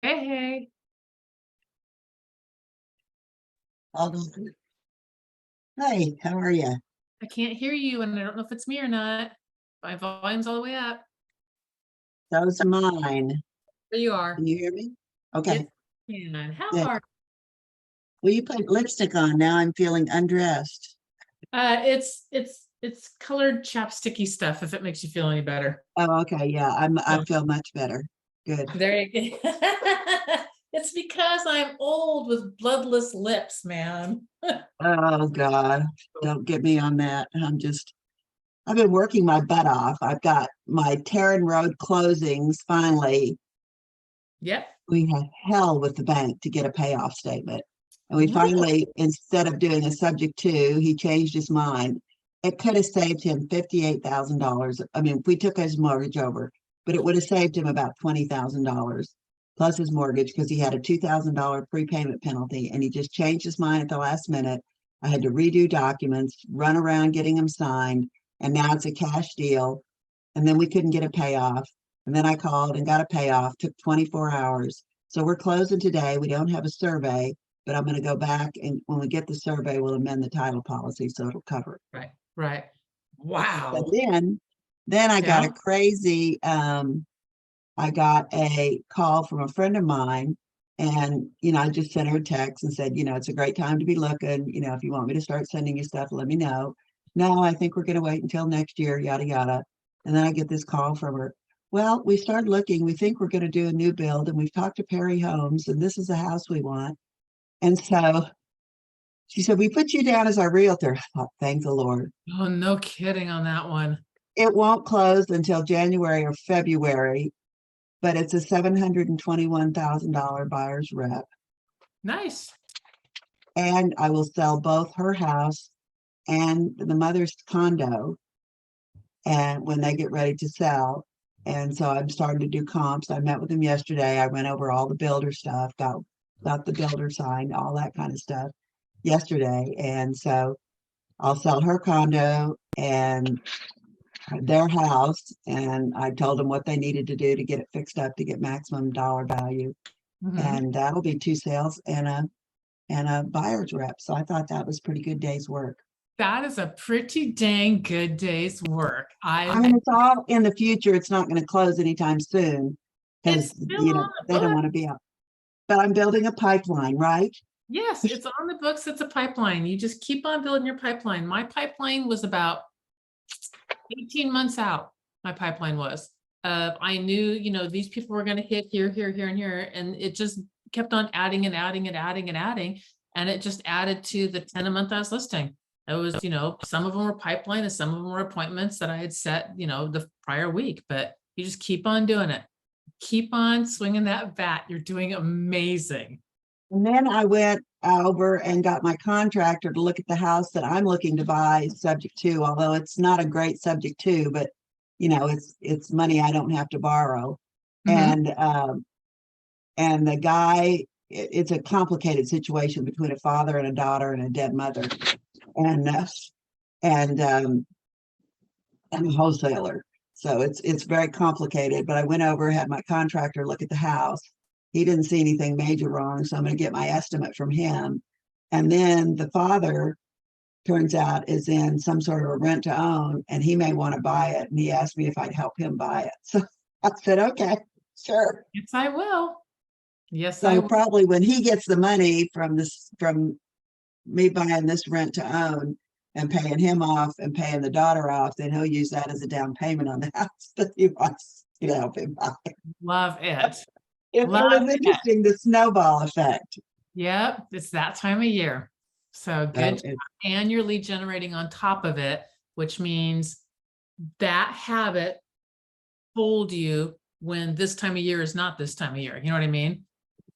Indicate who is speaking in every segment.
Speaker 1: Hey, hey,
Speaker 2: Although, hi, how are you?
Speaker 1: I can't hear you, and I don't know if it's me or not. My volume's all the way up.
Speaker 2: Those are mine.
Speaker 1: There you are.
Speaker 2: Can you hear me?
Speaker 1: Yes,
Speaker 2: Okay,
Speaker 1: and how
Speaker 2: good.
Speaker 1: are
Speaker 2: Well, you put lipstick on. Now I'm feeling undressed.
Speaker 1: it's colored chapsticky stuff, if it makes you feel any better.
Speaker 2: Oh, okay. Yeah, I
Speaker 1: No.
Speaker 2: feel much better. Good.
Speaker 1: There you go. It's because I'm old with bloodless lips, man.
Speaker 2: Oh God, don't get me on that. I've been working my butt off. I've got my Tarrant Road closings. Finally,
Speaker 1: Yep.
Speaker 2: we had hell with the bank to get a payoff statement. And we
Speaker 1: Really?
Speaker 2: finally, instead of doing a subject to, he changed his mind. It could have saved him $58,000. I mean, we took his mortgage over, but it would have saved him about $20,000 plus his mortgage because he had a $2,000 prepayment penalty and he just changed his mind at the last minute. I had to redo documents, run around getting them signed, and now it's a cash deal. And then we couldn't get a payoff. And then I called and got a payoff, took 24 hours. So we're closing today. We don't have a survey, but I'm going to go back and when we get the survey, we'll amend the title policy so it'll cover it.
Speaker 1: Right, right.
Speaker 2: But
Speaker 1: Wow.
Speaker 2: then I got
Speaker 1: Yeah.
Speaker 2: a crazy, I got a call from a friend of mine and, I just sent her a text and said, it's a great time to be looking. If you want me to start sending you stuff, let me know. No, I think we're going to wait until next year, yada, yada. And then I get this call from her. Well, we started looking. We think we're going to do a new build and we've talked to Perry Homes and this is the house we want. And so she said, we put you down as our realtor. I thought, thank the Lord.
Speaker 1: Oh, no kidding on that one.
Speaker 2: It won't close until January or February, but it's a $721,000 buyer's rep.
Speaker 1: Nice.
Speaker 2: And I will sell both her house and the mother's condo and when they get ready to sell. And so I'm starting to do comps. I met with them yesterday. I went over all the builder stuff, got the builder signed, all that kind of stuff yesterday. And so I'll sell her condo and their house. And I told them what they needed to do to get it fixed up to get maximum dollar value.
Speaker 1: Mhm.
Speaker 2: And that'll be two sales and a buyer's rep. So I thought that was pretty good day's work.
Speaker 1: That is a pretty dang good day's work.
Speaker 2: I mean, it's all in the future. It's not going to close anytime soon
Speaker 1: It's
Speaker 2: because,
Speaker 1: still on the
Speaker 2: they don't
Speaker 1: book.
Speaker 2: want to be out. But I'm building a pipeline, right?
Speaker 1: Yes, it's on the books. It's a pipeline. You just keep on building your pipeline. My pipeline was about 18 months out. My pipeline was. I knew, these people were going to hit here, here, here, and here, and it just kept on adding and adding and adding and adding, and it just added to the 10 a month I was listing. It was, some of them were pipeline and some of them were appointments that I had set, the prior week, but you just keep on doing it. Keep on swinging that bat. You're doing amazing.
Speaker 2: And then I went over and got my contractor to look at the house that I'm looking to buy subject to, although it's not a great subject to, but it's money I don't have to borrow.
Speaker 1: Mhm.
Speaker 2: And the guy, it's a complicated situation between a father and a daughter and a dead mother. And and I'm a wholesaler. So it's very complicated. But I went over, had my contractor look at the house. He didn't see anything major wrong. So I'm going to get my estimate from him. And then the father turns out is in some sort of a rent to own and he may want to buy it. And he asked me if I'd help him buy it. So I said, okay, sure.
Speaker 1: Yes, I will. Yes, I
Speaker 2: So
Speaker 1: will.
Speaker 2: probably when he gets the money from me buying this rent to own and paying him off and paying the daughter off, then he'll use that as a down payment on the house that he wants to help him buy.
Speaker 1: Love it.
Speaker 2: It
Speaker 1: Love
Speaker 2: was
Speaker 1: it.
Speaker 2: interesting, the snowball effect.
Speaker 1: Yep, it's that time of year. So good
Speaker 2: So
Speaker 1: job. And you're lead generating on top of it, which means that habit told you when this time of year is not this time of year. You know what I mean?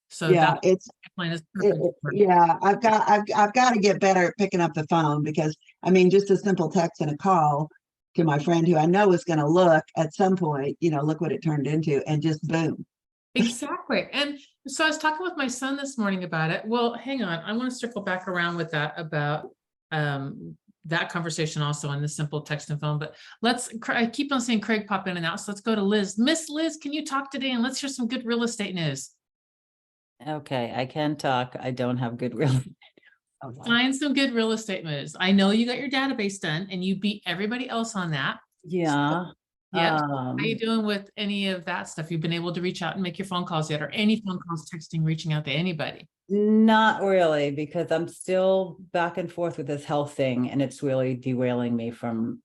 Speaker 1: So
Speaker 2: yeah,
Speaker 1: that plan is perfect.
Speaker 2: yeah, I've got to get better at picking up the phone because I mean, just a simple text and a call to my friend who I know is going to look at some point, look what it turned into, and just boom.
Speaker 1: Exactly. And so I was talking with my son this morning about it. Well, hang on. I want to circle back around with that about that conversation also on the simple text and phone. But I keep on seeing Craig pop in and out. So let's go to Liz. Miss Liz, can you talk today and let's hear some good real estate news?
Speaker 3: Okay, I can talk. I don't have good real.
Speaker 1: Find some good real estate moves. I know you got your database done and you beat everybody else on that.
Speaker 3: Yeah.
Speaker 1: Yeah. How you
Speaker 3: Um,
Speaker 1: doing with any of that stuff? You've been able to reach out and make your phone calls yet, or any phone calls, texting, reaching out to anybody?
Speaker 3: not really, because I'm still back and forth with this health thing, and it's really derailing me from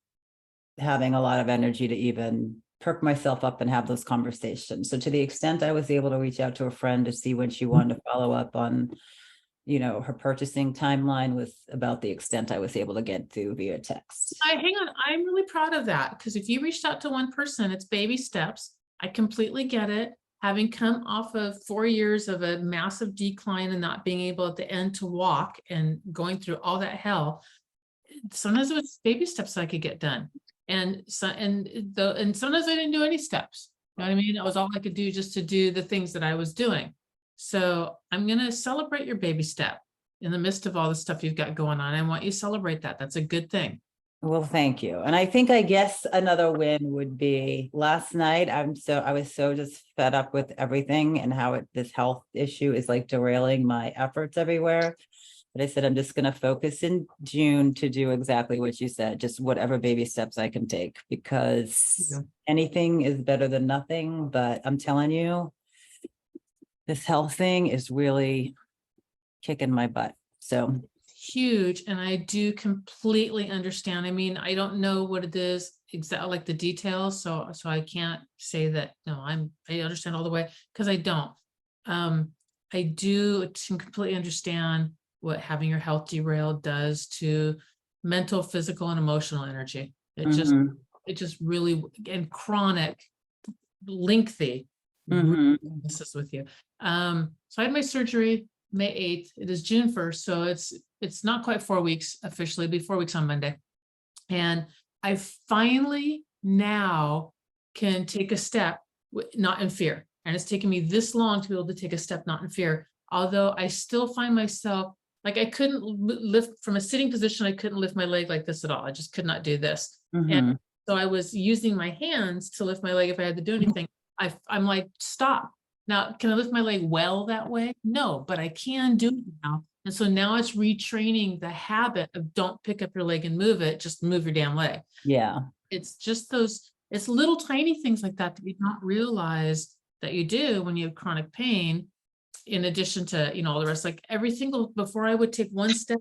Speaker 3: having a lot of energy to even perk myself up and have those conversations. So to the extent I was able to reach out to a friend to see when she wanted to follow up on, her purchasing timeline, was about the extent I was able to get through via text.
Speaker 1: Hang on, I'm really proud of that, because if you reached out to one person, it's baby steps. I completely get it. Having come off of 4 years of a massive decline and not being able at the end to walk and going through all that hell, sometimes it was baby steps that I could get done. And sometimes I didn't do any steps. You know what I mean? It was all I could do just to do the things that I was doing. So I'm gonna celebrate your baby step in the midst of all the stuff you've got going on. I want you to celebrate that. That's a good thing.
Speaker 3: Well, thank you. And I guess another win would be last night. I was so just fed up with everything and how this health issue is like derailing my efforts everywhere. But I said, I'm just going to focus in June to do exactly what you said, just whatever baby steps I can take, because
Speaker 1: Yeah.
Speaker 3: anything is better than nothing. But I'm telling you, this health thing is really kicking my butt. So
Speaker 1: Huge, and I do completely understand. I mean, I don't know what it is exactly, like the details, so I can't say that, no, I understand all the way, because I don't. I do completely understand what having your health derailed does to mental, physical, and emotional energy. It
Speaker 3: mhm,
Speaker 1: just really, and chronic, lengthy,
Speaker 3: mhm.
Speaker 1: messes with you. So I had my surgery May 8th. It is June 1st, so it's not quite 4 weeks officially, it'll be 4 weeks on Monday. And I finally now can take a step not in fear. And it's taken me this long to be able to take a step not in fear. Although I still find myself like I couldn't lift from a sitting position, I couldn't lift my leg like this at all. I just could not do this. And
Speaker 3: Mhm.
Speaker 1: so I was using my hands to lift my leg if I had to do anything. I'm like, stop. Now, can I lift my leg well that way? No, but I can do it now. And so now it's retraining the habit of don't pick up your leg and move it, just move your damn leg.
Speaker 3: Yeah.
Speaker 1: It's just it's little tiny things like that you don't realize that you do when you have chronic pain, in addition to, all the rest, like before I would take one step,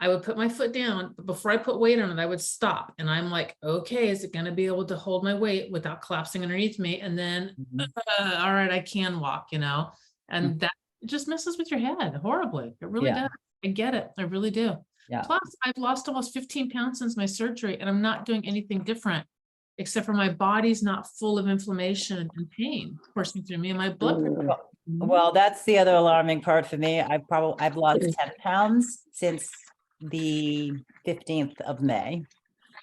Speaker 1: I would put my foot down, but before I put weight on it, I would stop. And I'm like, okay, is it going to be able to hold my weight without collapsing underneath me? And then,
Speaker 3: Mhm.
Speaker 1: all right, I can walk, and that just messes with your head horribly. It really
Speaker 3: Yeah.
Speaker 1: does. I get it. I really do.
Speaker 3: Yeah.
Speaker 1: Plus, I've lost almost 15 pounds since my surgery, and I'm not doing anything different, except for my body's not full of inflammation and pain coursing through me, and my blood pressure.
Speaker 3: Well, that's the other alarming part for me. I've lost 10 pounds since the 15th of May,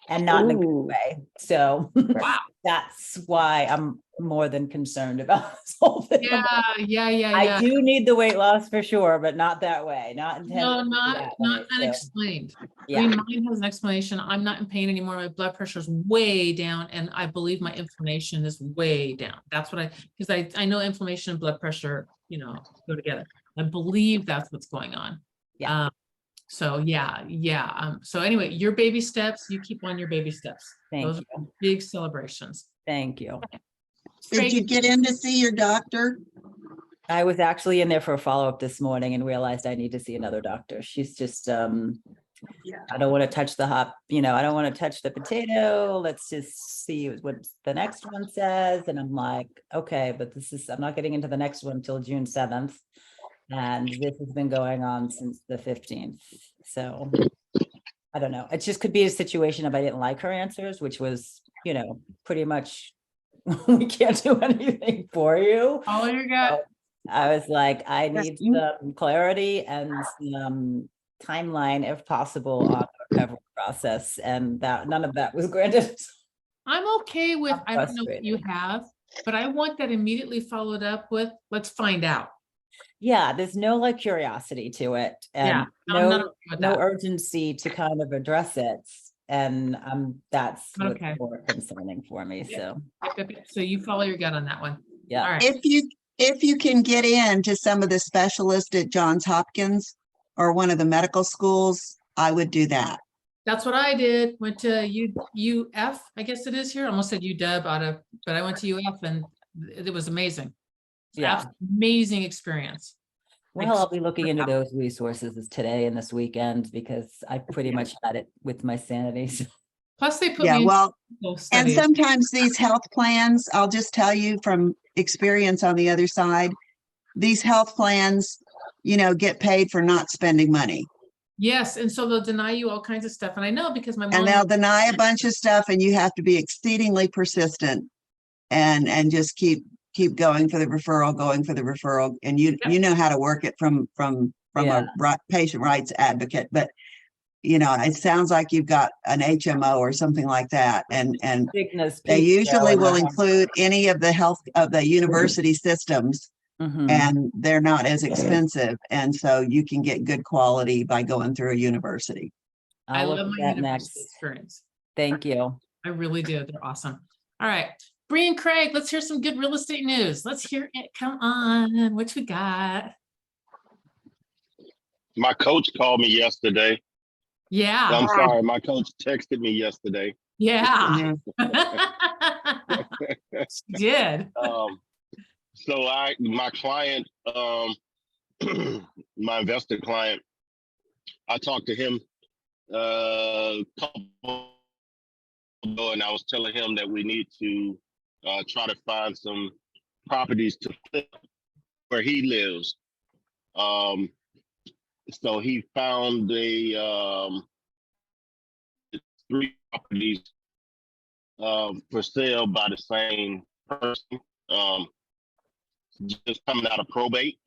Speaker 3: and not in a good way. So
Speaker 1: Wow.
Speaker 3: that's why I'm more than concerned about this whole thing.
Speaker 1: Yeah.
Speaker 3: I do need the weight loss for sure, but not that way, not
Speaker 1: No,
Speaker 3: intentionally
Speaker 1: not
Speaker 3: that way. So,
Speaker 1: unexplained. I
Speaker 3: yeah.
Speaker 1: mean, mine has an explanation. I'm not in pain anymore. My blood pressure is way down, and I believe my inflammation is way down. That's what because I know inflammation and blood pressure, go together. I believe that's what's going on.
Speaker 3: Yeah.
Speaker 1: So yeah. So anyway, your baby steps, you keep on your baby steps.
Speaker 3: Thank
Speaker 1: Those
Speaker 3: you.
Speaker 1: are big celebrations.
Speaker 3: Thank you.
Speaker 2: Did you get in to see your doctor?
Speaker 3: I was actually in there for a follow-up this morning and realized I need to see another doctor. She's just, I don't want to touch the I don't want to touch the potato. Let's just see what the next one says. And I'm like, okay, but I'm not getting into the next one until June 7th. And this has been going on since the 15th. So I don't know. It just could be a situation if I didn't like her answers, which was, pretty much we can't do anything for you.
Speaker 1: All you got.
Speaker 3: I was like, I need some clarity and some timeline if possible on the recovery process, and that none of that was granted.
Speaker 1: I'm okay with,
Speaker 3: I'm
Speaker 1: I don't know what you
Speaker 3: frustrated.
Speaker 1: have, but I want that immediately followed up with, let's find out.
Speaker 3: Yeah, there's no curiosity to it,
Speaker 1: Yeah,
Speaker 3: and
Speaker 1: I'm not okay with
Speaker 3: no
Speaker 1: that.
Speaker 3: urgency to kind of address it. And that's what's
Speaker 1: Okay.
Speaker 3: more concerning for me.
Speaker 1: Yeah.
Speaker 3: So
Speaker 1: So you follow your gut on that one.
Speaker 3: yeah.
Speaker 1: All right.
Speaker 2: If you can get in to some of the specialists at Johns Hopkins or one of the medical schools, I would do that.
Speaker 1: That's what I did. Went to UF, I guess it is here. I almost said UW but I went to UF and it was amazing.
Speaker 3: Yeah.
Speaker 1: Amazing experience.
Speaker 3: Well, I'll be looking into those resources today and this weekend because I pretty much had it with my sanity. So
Speaker 1: Plus they put
Speaker 2: Yeah,
Speaker 1: me in
Speaker 2: well,
Speaker 1: those
Speaker 2: and
Speaker 1: studies.
Speaker 2: sometimes these health plans, I'll just tell you from experience on the other side, these health plans, get paid for not spending money.
Speaker 1: Yes, and so they'll deny you all kinds of stuff. And I know because my
Speaker 2: And
Speaker 1: mom,
Speaker 2: they'll deny a bunch of stuff and you have to be exceedingly persistent and just keep going for the referral. And you know how to work it from
Speaker 3: Yeah.
Speaker 2: a patient rights advocate, but it sounds like you've got an HMO or something like that. And
Speaker 3: Cygnus
Speaker 2: they
Speaker 3: Pizza
Speaker 2: usually
Speaker 3: and
Speaker 2: will
Speaker 3: the-
Speaker 2: include any of the university systems,
Speaker 3: Mhm.
Speaker 2: and they're not as expensive. And so you can get good quality by going through a university.
Speaker 1: I
Speaker 3: I'll look
Speaker 1: love
Speaker 3: at
Speaker 1: my
Speaker 3: that
Speaker 1: university
Speaker 3: next.
Speaker 1: experience.
Speaker 3: Thank you.
Speaker 1: I really do. They're awesome. All right. Bree and Craig, let's hear some good real estate news. Let's hear it. Come on. What you got?
Speaker 4: My coach called me yesterday.
Speaker 1: Yeah.
Speaker 4: I'm sorry, my coach texted me yesterday.
Speaker 1: Yeah.
Speaker 2: Mhm.
Speaker 1: She did.
Speaker 4: So my client, my investor client, I talked to him a couple ago, and I was telling him that we need to try to find some properties to flip where he lives. So he found a 3 properties for sale by the same person, just coming out of probate.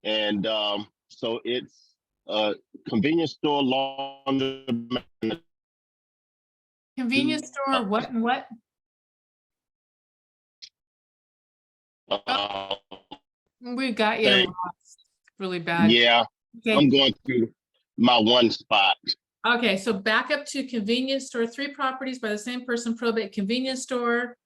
Speaker 4: And so it's a convenience store, laundromat.
Speaker 1: Convenience store, what and what? We've got you
Speaker 4: Hey.
Speaker 1: lost really bad.
Speaker 4: Yeah,
Speaker 1: Okay.
Speaker 4: I'm going through my one spot.
Speaker 1: Okay, so back up to convenience store, 3 properties by the same person, probate convenience store.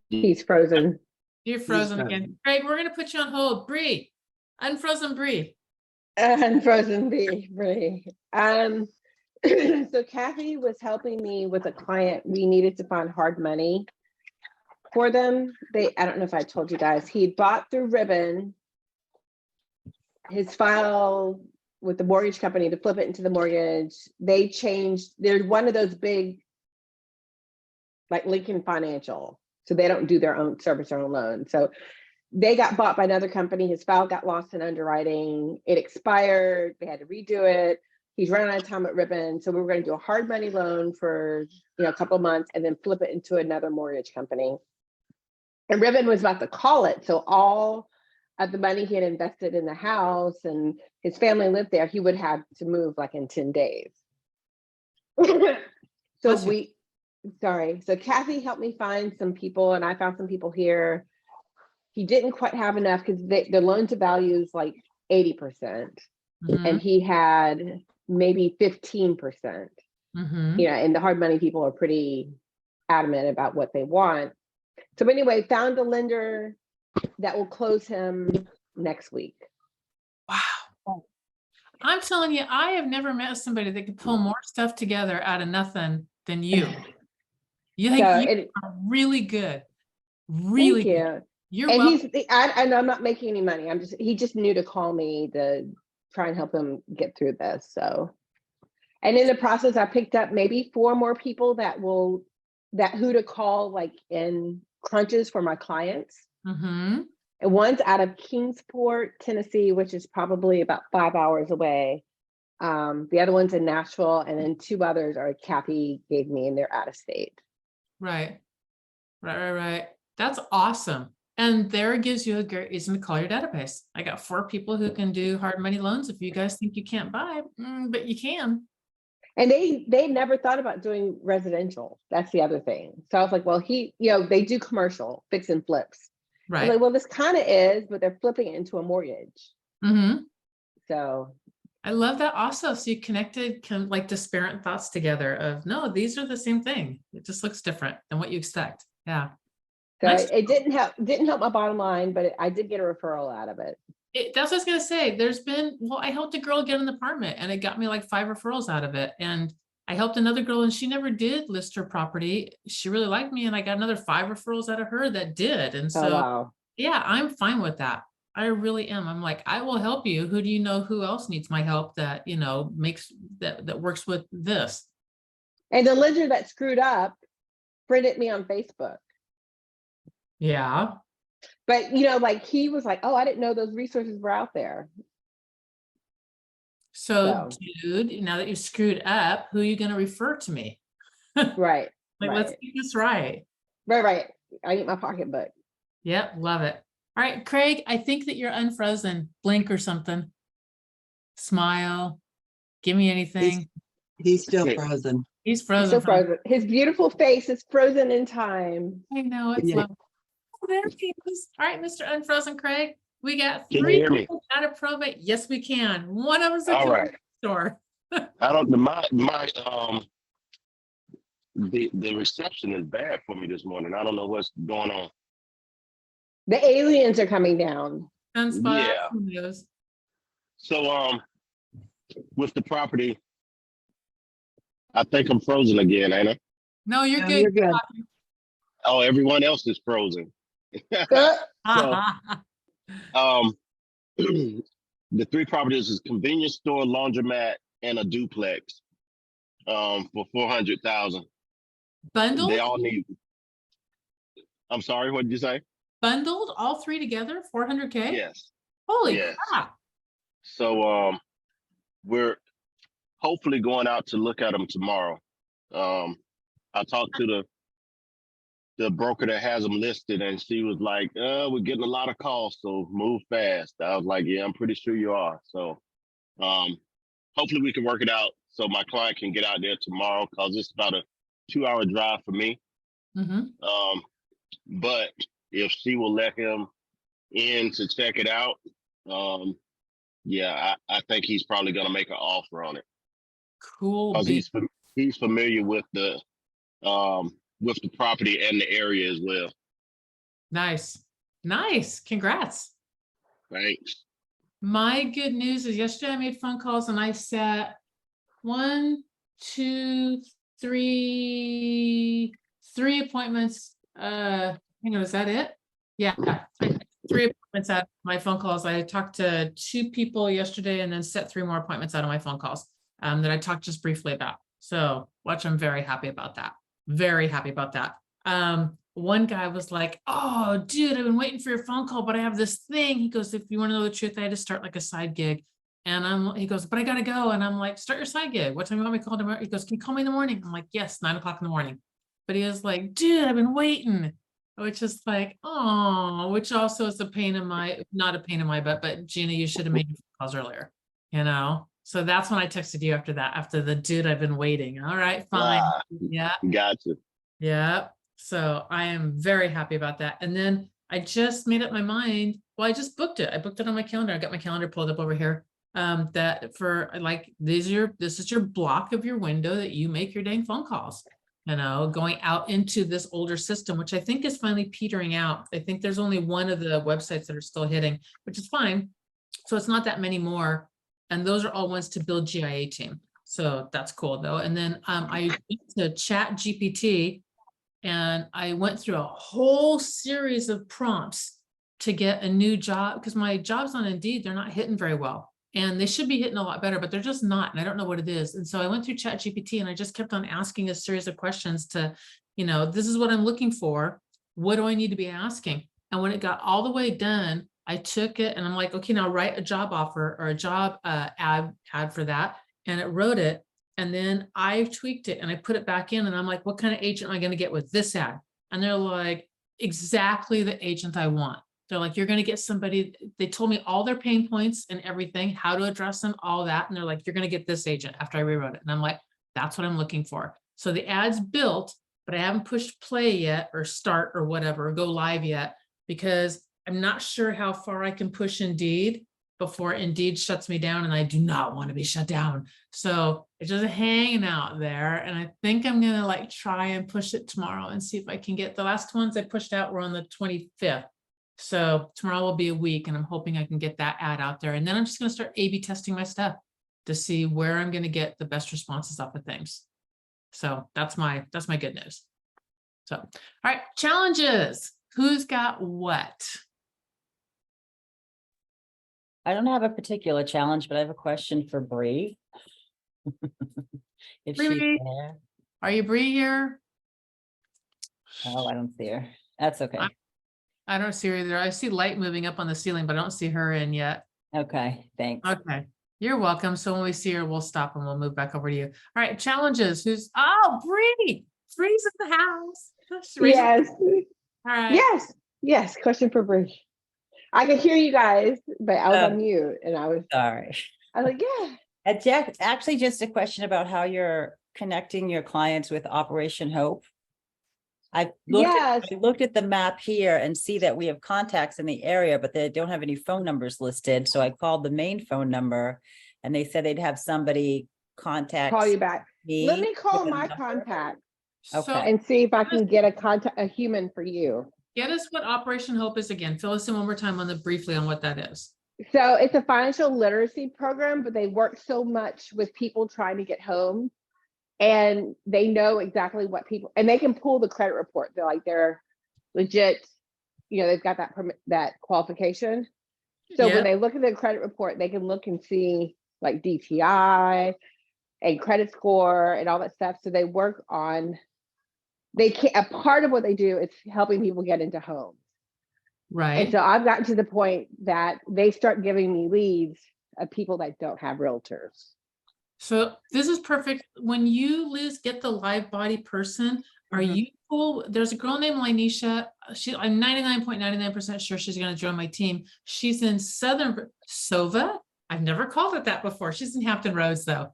Speaker 5: He's frozen.
Speaker 1: You're frozen again. Craig, we're gonna put you on hold. Bree, unfrozen Bree.
Speaker 5: Unfrozen Bree. So Kathy was helping me with a client. We needed to find hard money for them. I don't know if I told you guys, he bought through Ribbon his file with the mortgage company to flip it into the mortgage. They changed, they're one of those big, like Lincoln Financial. So they don't do their own service, their own loan. So they got bought by another company. His file got lost in underwriting. It expired. They had to redo it. He's running out of time at Ribbon. So we were going to do a hard money loan for a couple of months and then flip it into another mortgage company. And Ribbon was about to call it. So all of the money he had invested in the house and his family lived there, he would have to move like in 10 days. So so Kathy helped me find some people and I found some people here. He didn't quite have enough because the loan to value is like 80%.
Speaker 1: Mhm,
Speaker 5: And he had maybe 15%.
Speaker 1: mhm.
Speaker 5: And the hard money people are pretty adamant about what they want. So anyway, found a lender that will close him next week.
Speaker 1: Wow. I'm telling you, I have never met somebody that could pull more stuff together out of nothing than you. You
Speaker 5: So
Speaker 1: are really good. Really
Speaker 5: thank
Speaker 1: good.
Speaker 5: you.
Speaker 1: You're
Speaker 5: And
Speaker 1: welcome.
Speaker 5: I'm not making any money. He just knew to call me to try and help him get through this. So, and in the process, I picked up maybe 4 more people who to call like in crunches for my clients.
Speaker 1: Mhm.
Speaker 5: And one's out of Kingsport, Tennessee, which is probably about 5 hours away. The other one's in Nashville, and then 2 others are Kathy gave me, and they're out of state.
Speaker 1: Right. That's awesome. And there it gives you a great reason to call your database. I got 4 people who can do hard money loans. If you guys think you can't buy, but you can.
Speaker 5: And they never thought about doing residential. That's the other thing. So I was like, well, they do commercial fix and flips. I was
Speaker 1: Right.
Speaker 5: like, well, this kind of is, but they're flipping it into a mortgage.
Speaker 1: Mhm.
Speaker 5: So
Speaker 1: I love that also. So you connected like disparate thoughts together of, no, these are the same thing. It just looks different than what you expect. Yeah.
Speaker 5: So
Speaker 1: Nice.
Speaker 5: it didn't help my bottom line, but I did get a referral out of it.
Speaker 1: That's what I was gonna say. I helped a girl get an apartment and it got me like 5 referrals out of it. And I helped another girl and she never did list her property. She really liked me and I got another 5 referrals out of her that did. And
Speaker 5: Oh,
Speaker 1: so,
Speaker 5: wow.
Speaker 1: yeah, I'm fine with that. I really am. I'm like, I will help you. Who do you know who else needs my help that, that works with this?
Speaker 5: And the lender that screwed up friended me on Facebook.
Speaker 1: Yeah.
Speaker 5: But, like, he was like, oh, I didn't know those resources were out there.
Speaker 1: So,
Speaker 5: So.
Speaker 1: dude, now that you screwed up, who are you gonna refer to me?
Speaker 5: Right.
Speaker 1: Like, let's
Speaker 5: Right.
Speaker 1: get this right.
Speaker 5: Right. I need my pocketbook.
Speaker 1: Yep, love it. All right, Craig, I think that you're unfrozen. Blink or something. Smile. Give me anything.
Speaker 2: He's still
Speaker 4: Okay.
Speaker 2: frozen.
Speaker 1: He's
Speaker 5: He's
Speaker 1: frozen.
Speaker 5: still frozen. His beautiful face is frozen in time.
Speaker 1: I know, it's
Speaker 2: Yeah.
Speaker 1: lovely. Oh, there he is. All right, Mr. Unfrozen Craig, we got
Speaker 4: Can you
Speaker 1: 3
Speaker 4: hear me?
Speaker 1: people out of probate. Yes, we can. One of us at
Speaker 4: All
Speaker 1: the
Speaker 4: right.
Speaker 1: store.
Speaker 4: I don't, the reception is bad for me this morning. I don't know what's going on.
Speaker 5: The aliens are coming down.
Speaker 1: Sunspot,
Speaker 4: Yeah.
Speaker 1: who knows?
Speaker 4: So, with the property, I think I'm frozen again, ain't I?
Speaker 1: No, you're
Speaker 2: No,
Speaker 1: good.
Speaker 2: you're good.
Speaker 4: Oh, everyone else is frozen.
Speaker 5: Uh,
Speaker 4: So, the 3 properties is convenience store, laundromat, and a duplex. For 400,000.
Speaker 1: Bundled?
Speaker 4: They all need. I'm sorry, what did you say?
Speaker 1: Bundled, all 3 together, 400K?
Speaker 4: Yes.
Speaker 1: Holy
Speaker 4: yes.
Speaker 1: crap.
Speaker 4: So, we're hopefully going out to look at them tomorrow. I talked to the broker that has them listed, and she was like, we're getting a lot of calls, so move fast. I was like, yeah, I'm pretty sure you are. So, hopefully we can work it out so my client can get out there tomorrow, because it's about a 2-hour drive for me.
Speaker 1: Mm-hmm.
Speaker 4: But if she will let him in to check it out, yeah, I think he's probably gonna make an offer on it.
Speaker 1: Cool.
Speaker 4: Because he's familiar with the property and the area as well.
Speaker 1: Nice. Nice. Congrats.
Speaker 4: Thanks.
Speaker 1: My good news is yesterday I made phone calls and I set 1, 2, 3 appointments. Hang on, is that it? Yeah, 3 appointments out of my phone calls. I talked to 2 people yesterday and then set 3 more appointments out of my phone calls that I talked just briefly about. So I'm very happy about that. Very happy about that. One guy was like, oh, dude, I've been waiting for your phone call, but I have this thing. He goes, if you want to know the truth, I had to start like a side gig. And he goes, but I got to go. And I'm like, start your side gig. What time you want me to call tomorrow? He goes, can you call me in the morning? I'm like, yes, 9:00 in the morning. But he was like, dude, I've been waiting. Which is like, oh, which also is not a pain in my butt, but Gina, you should have made your calls earlier, So that's when I texted you after the dude, I've been waiting. All right, fine. Yeah.
Speaker 4: Gotcha.
Speaker 1: Yeah. So I am very happy about that. And then I just made up my mind. Well, I just booked it. I booked it on my calendar. I got my calendar pulled up over here. That for like, this is your block of your window that you make your dang phone calls, going out into this older system, which I think is finally petering out. I think there's only one of the websites that are still hitting, which is fine. So it's not that many more. And those are all ones to build GIA team. So that's cool though. And then I went to ChatGPT and I went through a whole series of prompts to get a new job, because my jobs on Indeed, they're not hitting very well. And they should be hitting a lot better, but they're just not. And I don't know what it is. And so I went through ChatGPT and I just kept on asking a series of questions to, this is what I'm looking for. What do I need to be asking? And when it got all the way done, I took it and I'm like, okay, now write a job offer or a job ad for that. And it wrote it. And then I tweaked it and I put it back in and I'm like, what kind of agent am I going to get with this ad? And they're like, exactly the agent I want. They're like, you're going to get somebody, they told me all their pain points and everything, how to address them, all that. And they're like, you're going to get this agent after I rewrote it. And I'm like, that's what I'm looking for. So the ad's built, but I haven't pushed play yet or start or whatever, or go live yet, because I'm not sure how far I can push Indeed. before Indeed shuts me down, and I do not want to be shut down. So it's just hanging out there. And I think I'm gonna like try and push it tomorrow and see if I can get the last ones I pushed out were on the 25th. So tomorrow will be a week, and I'm hoping I can get that ad out there. And then I'm just gonna start A/B testing my stuff to see where I'm gonna get the best responses off of things. So that's my good news. So, all right, challenges. Who's got what?
Speaker 3: I don't have a particular challenge, but I have a question for Bree. If she's
Speaker 1: Bree.
Speaker 3: there.
Speaker 1: Are you Bree here?
Speaker 3: Oh, I don't see her. That's okay.
Speaker 1: I don't see her either. I see light moving up on the ceiling, but I don't see her in yet.
Speaker 3: Okay, thanks.
Speaker 1: Okay, you're welcome. So when we see her, we'll stop and we'll move back over to you. All right, challenges. Oh, Bree. Bree's in the house.
Speaker 5: Yes,
Speaker 1: All right.
Speaker 5: yes. Question for Bree. I could hear you guys, but I was
Speaker 3: Oh.
Speaker 5: on mute, and I was
Speaker 3: Sorry.
Speaker 5: like, yeah.
Speaker 3: Jack, actually just a question about how you're connecting your clients with Operation Hope. I
Speaker 5: Yes.
Speaker 3: looked at the map here and see that we have contacts in the area, but they don't have any phone numbers listed. So I called the main phone number and they said they'd have somebody contact
Speaker 5: Call you back.
Speaker 3: me.
Speaker 5: Let me call
Speaker 3: with a
Speaker 5: my
Speaker 3: number.
Speaker 5: contact
Speaker 1: So
Speaker 3: Okay.
Speaker 5: and see if I can get a human for you.
Speaker 1: get us what Operation Hope is again. Fill us in one more time on briefly on what that is.
Speaker 5: So it's a financial literacy program, but they work so much with people trying to get home, and they know exactly what people, and they can pull the credit report. They're legit, they've got that qualification. So
Speaker 1: Yeah.
Speaker 5: when they look at the credit report, they can look and see like DTI and credit score and all that stuff. So they work on, a part of what they do is helping people get into homes. And
Speaker 1: Right.
Speaker 5: so I've gotten to the point that they start giving me leads of people that don't have realtors.
Speaker 1: So this is perfect. When you, Liz, get the live body person, are
Speaker 5: Mhm.
Speaker 1: you cool? There's a girl named Linesha. I'm 99.99% sure she's going to join my team. She's in Southern Sova. I've never called it that before. She's in Hampton Roads though.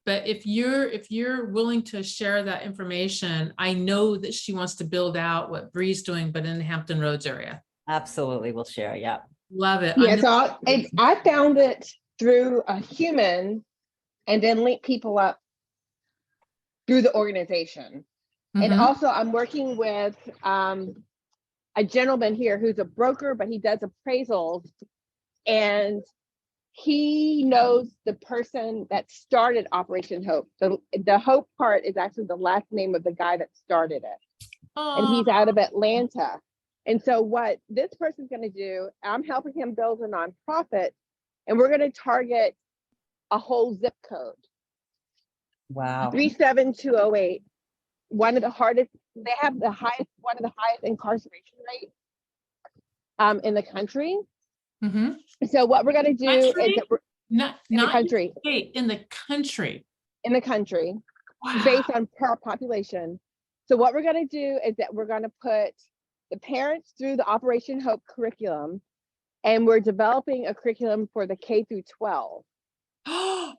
Speaker 1: But if you're willing to share that information, I know that she wants to build out what Bree's doing, but in the Hampton Roads area.
Speaker 3: Absolutely, we'll share. Yeah.
Speaker 1: Love it.
Speaker 5: Yeah, so I found it through a human and then link people up through the organization. And
Speaker 1: Mhm.
Speaker 5: also I'm working with a gentleman here who's a broker, but he does appraisals, and he knows the person that started Operation Hope. The Hope part is actually the last name of the guy that started it. And he's out of Atlanta. And so what this person's going to do, I'm helping him build a nonprofit, and we're going to target a whole zip code.
Speaker 3: Wow.
Speaker 5: 37208. One of the hardest, they have one of the highest incarceration rates in the country.
Speaker 1: Mhm.
Speaker 5: So what we're going to do is
Speaker 1: Country?
Speaker 5: that we're
Speaker 1: Not
Speaker 5: in the
Speaker 1: not
Speaker 5: country,
Speaker 1: state, in the country.
Speaker 5: Wow. Based on per population. So what we're going to do is that we're going to put the parents through the Operation Hope curriculum, and we're developing a curriculum for the K through 12.
Speaker 1: Oh,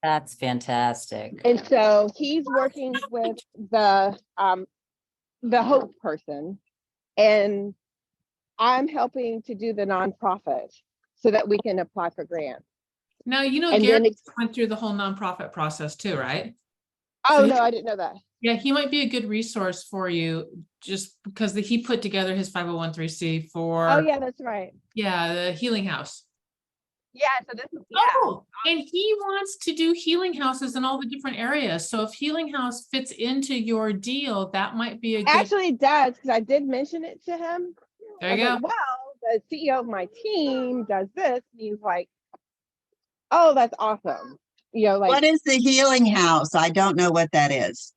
Speaker 3: That's fantastic.
Speaker 5: And so he's working with the Hope person, and I'm helping to do the nonprofit so that we can apply for grants.
Speaker 1: now,
Speaker 5: And then
Speaker 1: Gary went through the whole nonprofit process too, right?
Speaker 5: Oh
Speaker 1: So
Speaker 5: no, I didn't know that.
Speaker 1: Yeah, he might be a good resource for you just because he put together his 501(c)(3) for,
Speaker 5: Oh yeah, that's right.
Speaker 1: yeah, the Healing House.
Speaker 5: Yeah, so this is
Speaker 1: Oh, and he wants to do healing houses in all the different areas. So if Healing House fits into your deal, that might be a good,
Speaker 5: Actually it does, because I did mention it to him.
Speaker 1: there
Speaker 5: I
Speaker 1: you
Speaker 5: was
Speaker 1: go.
Speaker 5: like, well, the CEO of my team does this. And he's like, oh, that's awesome.
Speaker 2: What is the Healing House? I don't know what that is.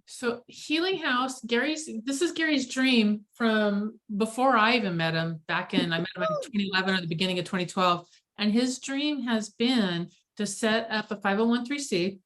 Speaker 1: So Healing House, this is Gary's dream from before I even met him I met him in 2011 or the beginning of 2012. And his dream has been to set up a 501(c)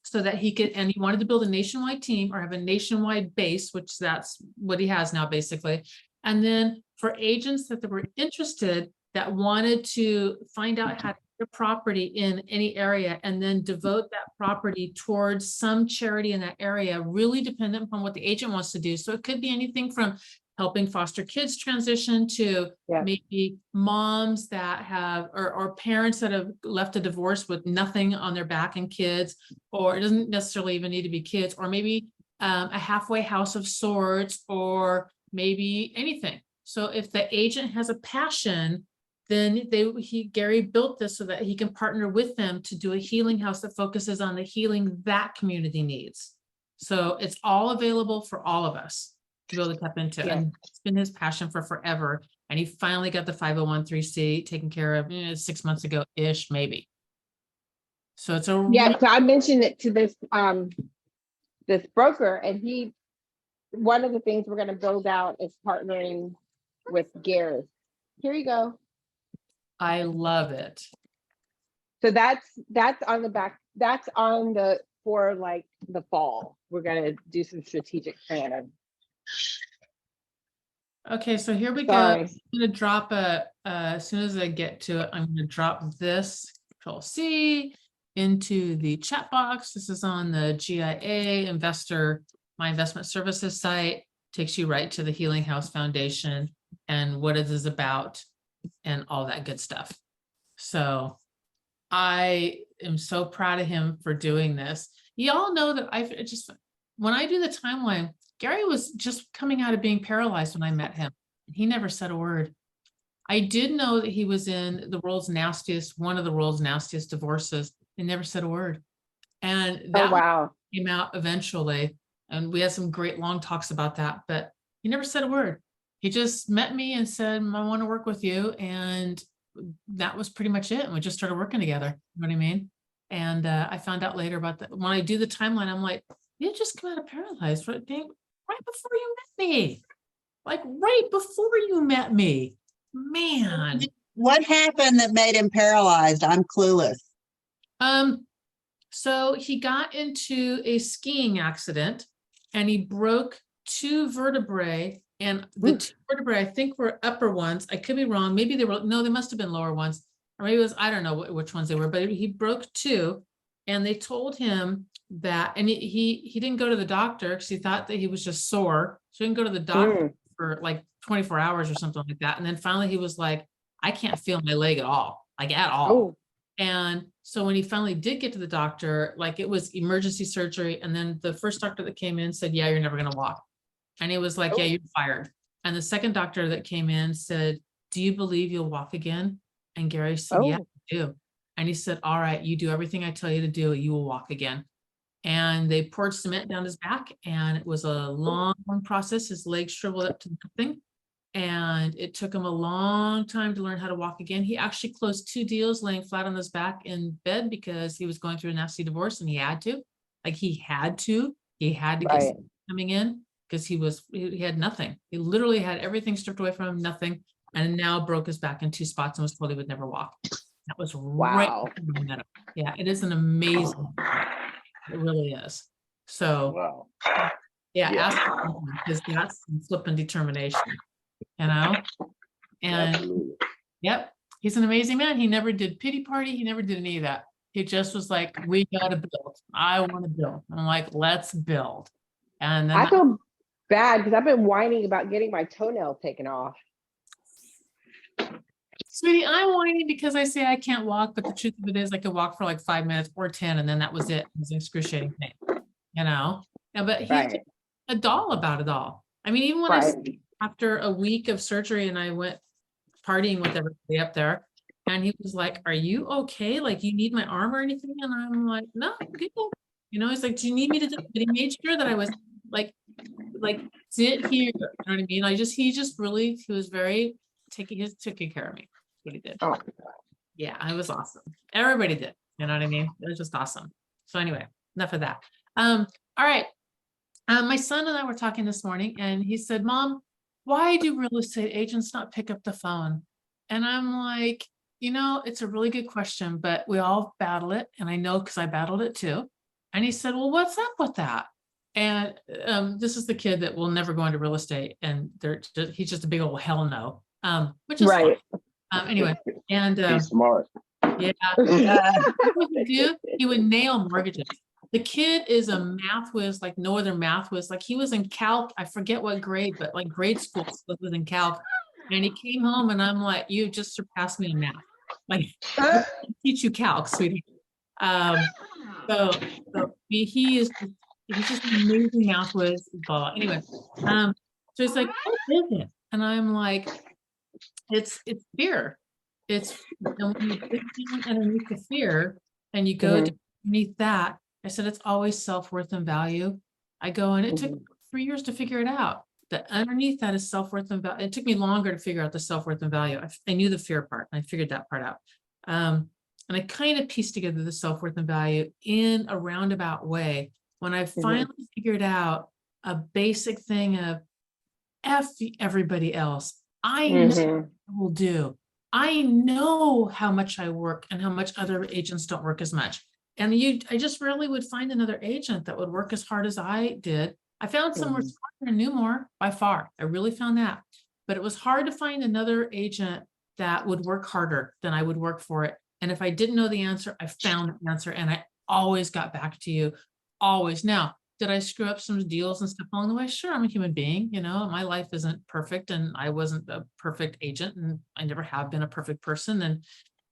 Speaker 1: so that and he wanted to build a nationwide team or have a nationwide base, which that's what he has now basically. And then for agents that were interested that wanted to find out how to get a property in any area and then devote that property towards some charity in that area, really dependent upon what the agent wants to do. So it could be anything from helping foster kids transition to
Speaker 5: Yeah.
Speaker 1: maybe moms that have, or parents that have left a divorce with nothing on their back and kids, or it doesn't necessarily even need to be kids, or maybe a halfway house of sorts, or maybe anything. So if the agent has a passion, then Gary built this so that he can partner with them to do a healing house that focuses on the healing that community needs. So it's all available for all of us to be able to tap into.
Speaker 5: Yeah.
Speaker 1: And it's been his passion for forever. And he finally got the 501(c)(3) taken care of 6 months ago-ish, maybe. So it's a
Speaker 5: Yeah, so I mentioned it to this broker, and one of the things we're gonna build out is partnering with Gary. Here you go.
Speaker 1: I love it.
Speaker 5: So that's on the back, that's on for like the fall. We're gonna do some strategic planning.
Speaker 1: Okay, so here we go.
Speaker 5: Sorry.
Speaker 1: I'm gonna drop as soon as I get to it, I'm gonna drop this Control-C into the chat box. This is on the GIA My Investment Services site. Takes you right to the Healing House Foundation and what it is about and all that good stuff. So I am so proud of him for doing this. Y'all know that when I do the timeline, Gary was just coming out of being paralyzed when I met him. He never said a word. I did know that he was in one of the world's nastiest divorces. He never said a word. And
Speaker 5: Oh,
Speaker 1: that
Speaker 5: wow.
Speaker 1: came out eventually. And we had some great long talks about that, but he never said a word. He just met me and said, I want to work with you. And that was pretty much it. And we just started working together. You know what I mean? And I found out later about that. When I do the timeline, I'm like, you just come out of paralyzed right before you met me. Like right before you met me. Man.
Speaker 2: What happened that made him paralyzed? I'm clueless.
Speaker 1: So he got into a skiing accident and he broke 2 vertebrae, and the 2 vertebrae I think were upper ones. I could be wrong. Maybe they must have been lower ones, or maybe it was, I don't know which ones they were, but he broke 2, and they told him that, and he didn't go to the doctor because he thought that he was just sore. So he didn't go to the doctor for like 24 hours or something like that. And then finally he was like, I can't feel my leg at all, like at all.
Speaker 5: Oh,
Speaker 1: And so when he finally did get to the doctor, like it was emergency surgery. And then the first doctor that came in said, yeah, you're never going to walk. And he was like, yeah, you're fired. And the second doctor that came in said, do you believe you'll walk again? And Gary said, yeah, I do. And he said, all right, you do everything I tell you to do, you will walk again. And they poured cement down his back, and it was a long process. His legs shriveled up to nothing. And it took him a long time to learn how to walk again. He actually closed 2 deals laying flat on his back in bed because he was going through a nasty divorce, and he had to get
Speaker 5: right.
Speaker 1: coming in because he had nothing. He literally had everything stripped away from him, nothing, and now broke his back in 2 spots and was told he would never walk. That was right.
Speaker 5: Wow.
Speaker 1: when I met him. Yeah, it is an amazing. It really is. So
Speaker 4: Wow.
Speaker 1: yeah,
Speaker 4: Yeah.
Speaker 1: ask him, because that's some flipping determination, you know? And
Speaker 4: Absolutely.
Speaker 1: yep, he's an amazing man. He never did pity party. He never did any of that. He just was like, we got to build. I want to build. I'm like, let's build. And then
Speaker 5: I feel bad because I've been whining about getting my toenail taken off.
Speaker 1: sweetie, I'm whining because I say I can't walk, but the truth of it is I could walk for like 5 minutes or 10, and then that was it. It was excruciating pain, you know? Yeah, but he's
Speaker 5: Right.
Speaker 1: a doll about it all. I mean, even when
Speaker 5: Right.
Speaker 1: after a week of surgery and I went partying with everybody up there, and he was like, are you okay? Like, you need my arm or anything? And I'm like, no, I'm good. You know, he's like, do you need me to do it? But he made sure that I was like sit here. You know what I mean? He was very taking care of me. That's what he did.
Speaker 5: Oh.
Speaker 1: Yeah, it was awesome. Everybody did. You know what I mean? It was just awesome. So anyway, enough of that. All right. My son and I were talking this morning, and he said, Mom, why do real estate agents not pick up the phone? And I'm like, it's a really good question, but we all battle it. And I know because I battled it too. And he said, well, what's up with that? And this is the kid that will never go into real estate. And he's just a big old hell no, which is
Speaker 5: Right.
Speaker 1: fine. Anyway, and
Speaker 4: He's smart.
Speaker 1: yeah, what would he do? He would nail mortgages. The kid is a math whiz, like no other math whiz. Like he was in calc, I forget what grade, but like grade school stuff was in calc. And he came home and I'm like, you just surpassed me in math. Like, I teach you calc, sweetie. So he's just an amazing math whiz. Blah. Anyway, so it's like, what is it? And I'm like, it's fear. It's, and when you dig down underneath the fear and you go underneath that, I said, it's always self-worth and value. I go, and it took 3 years to figure it out. That underneath that is self-worth and value. It took me longer to figure out the self-worth and value. I knew the fear part and I figured that part out. And I kind of pieced together the self-worth and value in a roundabout way. When I finally figured out a basic thing of F everybody else, I know I will do. I know how much I work and how much other agents don't work as much. And I just rarely would find another agent that would work as hard as I did. I found some were smarter and knew more by far. I really found that. But it was hard to find another agent that would work harder than I would work for it. And if I didn't know the answer, I found the answer and I always got back to you. Always. Now, did I screw up some deals and stuff along the way? Sure, I'm a human being, you know, my life isn't perfect and I wasn't a perfect agent and I never have been a perfect person. And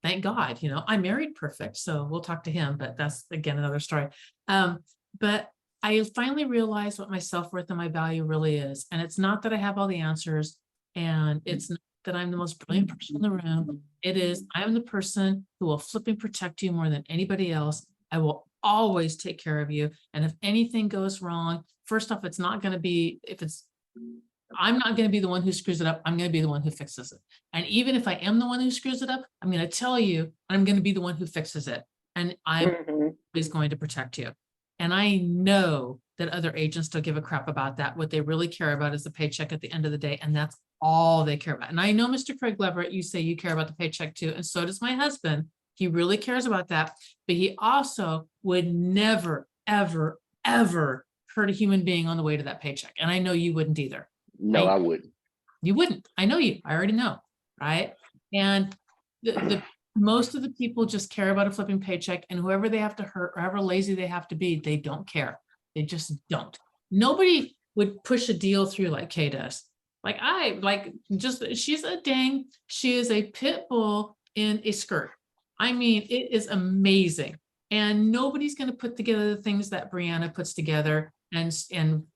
Speaker 1: thank God, you know, I married perfect. So we'll talk to him, but that's again, another story. But I finally realized what my self-worth and my value really is. And it's not that I have all the answers and it's not that I'm the most brilliant person in the room. It is, I am the person who will flipping protect you more than anybody else. I will always take care of you. And if anything goes wrong, first off, it's not going to be, I'm not going to be the one who screws it up. I'm going to be the one who fixes it. And even if I am the one who screws it up, I'm going to tell you, I'm going to be the one who fixes it. And I'm always going to protect you. And I know that other agents don't give a crap about that. What they really care about is the paycheck at the end of the day. And that's all they care about. And I know, Mr. Craig Leverett, you say you care about the paycheck too. And so does my husband. He really cares about that. But he also would never, ever, ever hurt a human being on the way to that paycheck. And I know you wouldn't either.
Speaker 4: No, I wouldn't.
Speaker 1: You wouldn't. I know you. I already know. Right. And the most of the people just care about a flipping paycheck, and whoever they have to hurt, or however lazy they have to be, they don't care. They just don't. Nobody would push a deal through like Kay does. She is a pit bull in a skirt. I mean, it is amazing. And nobody's going to put together the things that Brianna puts together and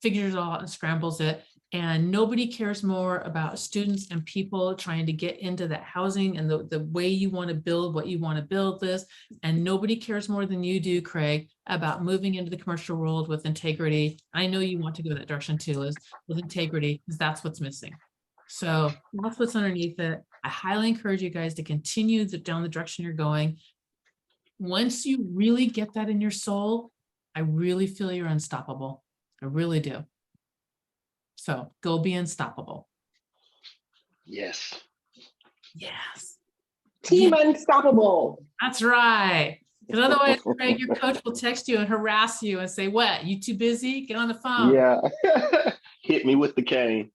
Speaker 1: figures it all out and scrambles it. And nobody cares more about students and people trying to get into that housing and the way you want to build what you want to build this. And nobody cares more than you do, Craig, about moving into the commercial world with integrity. I know you want to go that direction too, Liz, with integrity, because that's what's missing. So that's what's underneath it. I highly encourage you guys to continue down the direction you're going. Once you really get that in your soul, I really feel you're unstoppable. I really do. So go be unstoppable.
Speaker 4: Yes.
Speaker 1: Yes.
Speaker 5: Team Unstoppable.
Speaker 1: That's right. Because otherwise, Craig, your coach will text you and harass you and say, what, you too busy? Get on the phone.
Speaker 4: Yeah. Hit me with the cane.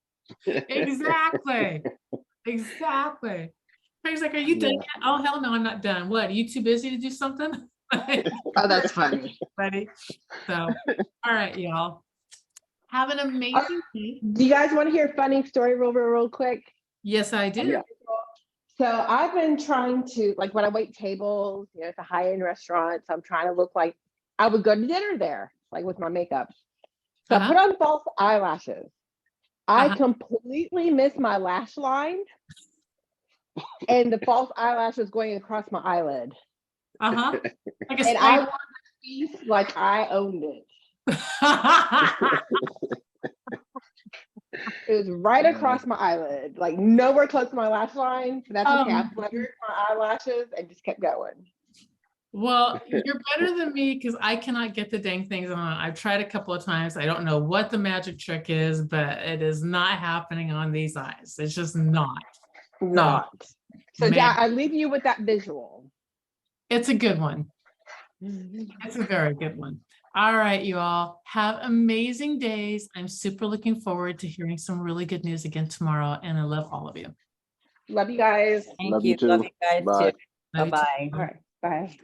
Speaker 1: Exactly. Exactly. Craig's like, are you done yet? Oh, hell no, I'm not done. What, are you too busy to do something?
Speaker 5: Oh, that's funny.
Speaker 1: Buddy. So, all right, y'all. Have an amazing day.
Speaker 5: Do you guys want to hear a funny story real quick?
Speaker 1: Yes, I do.
Speaker 4: Yeah.
Speaker 5: So I've been trying to, like when I wait tables, you know, it's a high-end restaurant. So I'm trying to look like I would go to dinner there, like with my makeup. So I put on false eyelashes. I completely missed my lash line. And the false eyelash was going across my eyelid.
Speaker 1: Like
Speaker 5: and I wanted a piece like I owned it. It was right across my eyelid, like nowhere close to my lash line. So that's okay. I fluttered my eyelashes and just kept going.
Speaker 1: Well, you're better than me because I cannot get the dang things on. I've tried a couple of times. I don't know what the magic trick is, but it is not happening on these eyes. It's just not.
Speaker 5: So yeah, I leave you with that visual.
Speaker 1: It's a good one. It's a very good one. All right, you all have amazing days. I'm super looking forward to hearing some really good news again tomorrow. And I love all of you.
Speaker 5: Love you guys.
Speaker 3: Thank
Speaker 4: Love
Speaker 3: you.
Speaker 4: you too.
Speaker 3: Love you guys
Speaker 4: Bye.
Speaker 3: too. Bye-bye.
Speaker 5: All right. Bye.